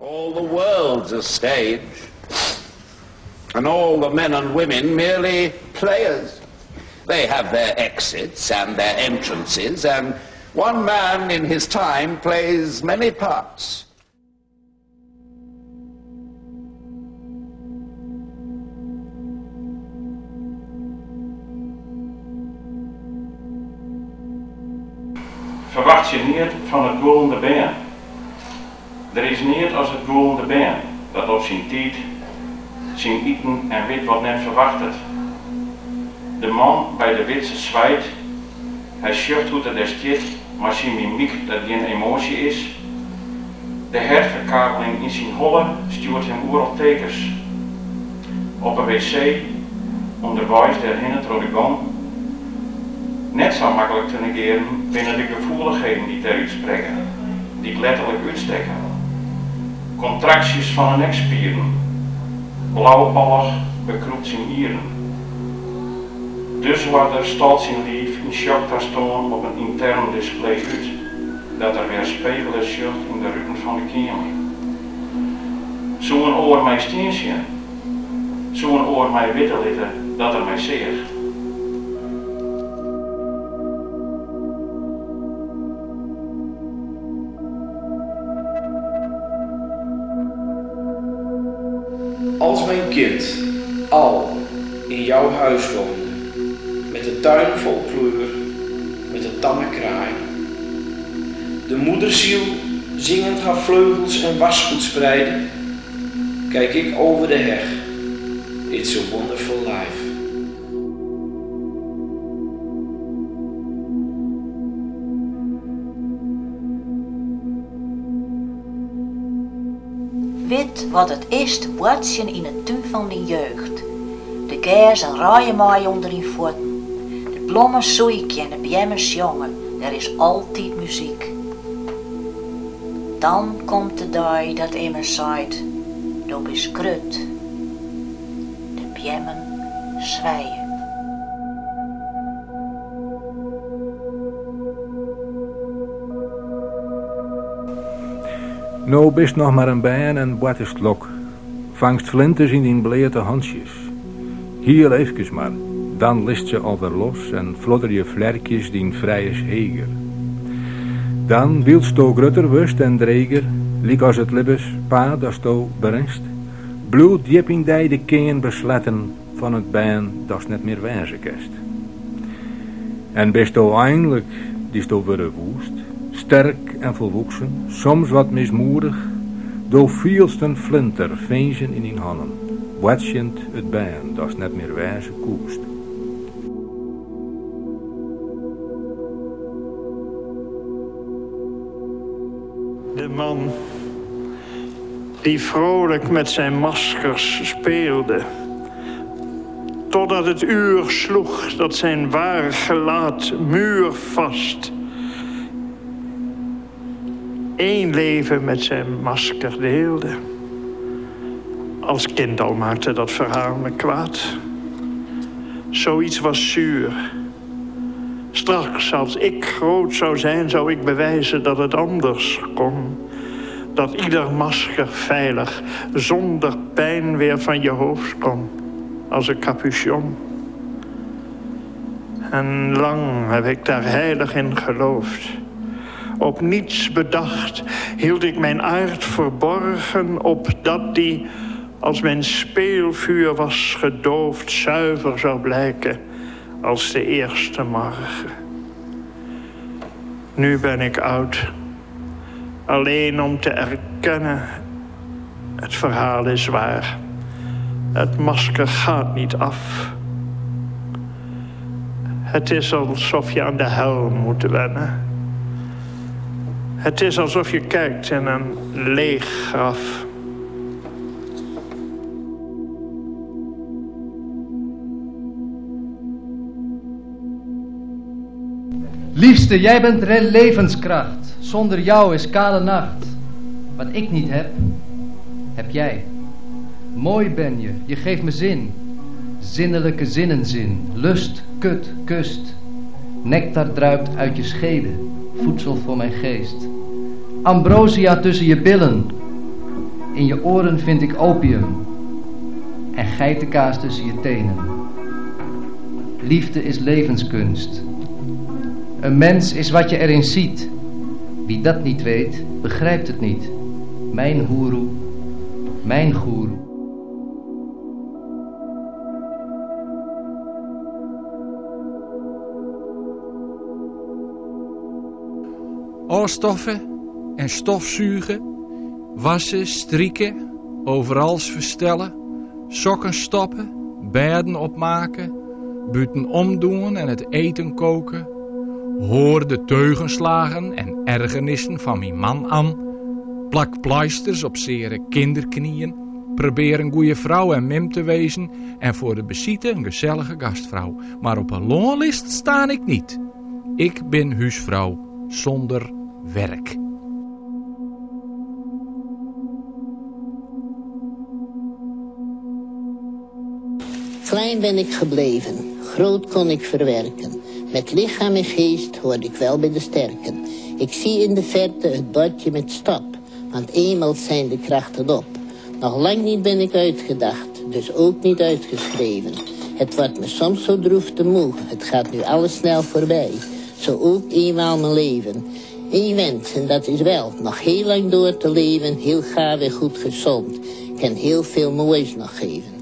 All the world's a stage, and all the men and women merely players. They have their exits and their entrances, and one man in his time plays many parts. Verwacht je niet van het golden been. Er is niet als het golden been dat op zijn tijd, zijn eten en weet wat net verwacht het. De man bij de witse zwijt, hij schucht hoe het stiet, maar zijn mimiek dat geen emotie is. De herverkabeling in zijn holle stuurt hem overal tekens. Op een wc, onderwijs der hinnen door de gang. Net zo makkelijk te negeren binnen de gevoeligheden die te uitspreken, die letterlijk uitsteken. Contracties van een nekspieren, blauwballig bekroept zijn ieren. Dus wordt er stalt zijn lief in shock te staan op een intern display uit, dat er weer spegelen schucht in de ruggen van de kamer. Zo'n oor mij steensje, zo'n oor mij witte litten, dat er mij zeert. Als mijn kind al in jouw huis woonde, met de tuin vol kleur, met de tamme kraai, de moederziel zingend haar vleugels en wasgoed spreiden, kijk ik over de heg. It's a wonderful life. Weet wat het is te watsen in het tuin van de jeugd. De gers en raaienmaai onder in voeten. De bloemen zoeikje en de bjemmers jongen. Er is altijd muziek. Dan komt de dag dat immers zaait. Doop is krut. De bjemmen zwijen. Nou bist nog maar een bijen en wat is het lok. Vangst flinters in die bleete handjes. Heel eventjes maar, dan list ze alweer los en flodder je vlerkjes die vrije heger. Dan wilt sto grutter wust en dreger, liek als het libbes pa dat sto berenst. Bloed diep in die de keen besletten van het bijen dat net meer wijzen kest. En bist sto eindelijk die sto weer woest. Sterk en volwoeksen, soms wat mismoedig, door vielsten flinter veenzen in hun handen, watschend het bijen, dat net meer wijze koest. De man die vrolijk met zijn maskers speelde, totdat het uur sloeg dat zijn waar gelaat muurvast één leven met zijn masker deelde. Als kind al maakte dat verhaal me kwaad. Zoiets was zuur. Straks, als ik groot zou zijn, zou ik bewijzen dat het anders kon. Dat ieder masker veilig, zonder pijn weer van je hoofd kon. Als een capuchon. En lang heb ik daar heilig in geloofd. Op niets bedacht hield ik mijn aard verborgen, opdat die, als mijn speelvuur was gedoofd, zuiver zou blijken als de eerste morgen. Nu ben ik oud, alleen om te erkennen, het verhaal is waar. Het masker gaat niet af. Het is alsof je aan de hel moet wennen. Het is alsof je kijkt in een leeg graf. Liefste, jij bent levenskracht. Zonder jou is kale nacht. Wat ik niet heb, heb jij. Mooi ben je, je geeft me zin. Zinnelijke zinnenzin. Lust, kut, kust. Nectar druipt uit je schede. Voedsel voor mijn geest. Ambrosia tussen je billen. In je oren vind ik opium en geitenkaas tussen je tenen. Liefde is levenskunst. Een mens is wat je erin ziet. Wie dat niet weet, begrijpt het niet. Mijn goeroe, mijn goeroe. Afstoffen en stofzuigen, wassen, strieken, overals verstellen, sokken stoppen, bedden opmaken, buiten omdoen en het eten koken, hoor de teugenslagen en ergernissen van mijn man aan, plak pleisters op zere kinderknieën, probeer een goede vrouw en mim te wezen en voor de besiete een gezellige gastvrouw. Maar op een loonlist sta ik niet. Ik ben huisvrouw zonder werk. Klein ben ik gebleven, groot kon ik verwerken. Met lichaam en geest hoorde ik wel bij de sterken. Ik zie in de verte het bordje met stap, want eenmaal zijn de krachten op. Nog lang niet ben ik uitgedacht, dus ook niet uitgeschreven. Het wordt me soms zo droef te moe, het gaat nu alles snel voorbij. Zo ook eenmaal mijn leven. Eén wens, en dat is wel, nog heel lang door te leven, heel gaaf en goed gezond. Kan heel veel moois nog geven.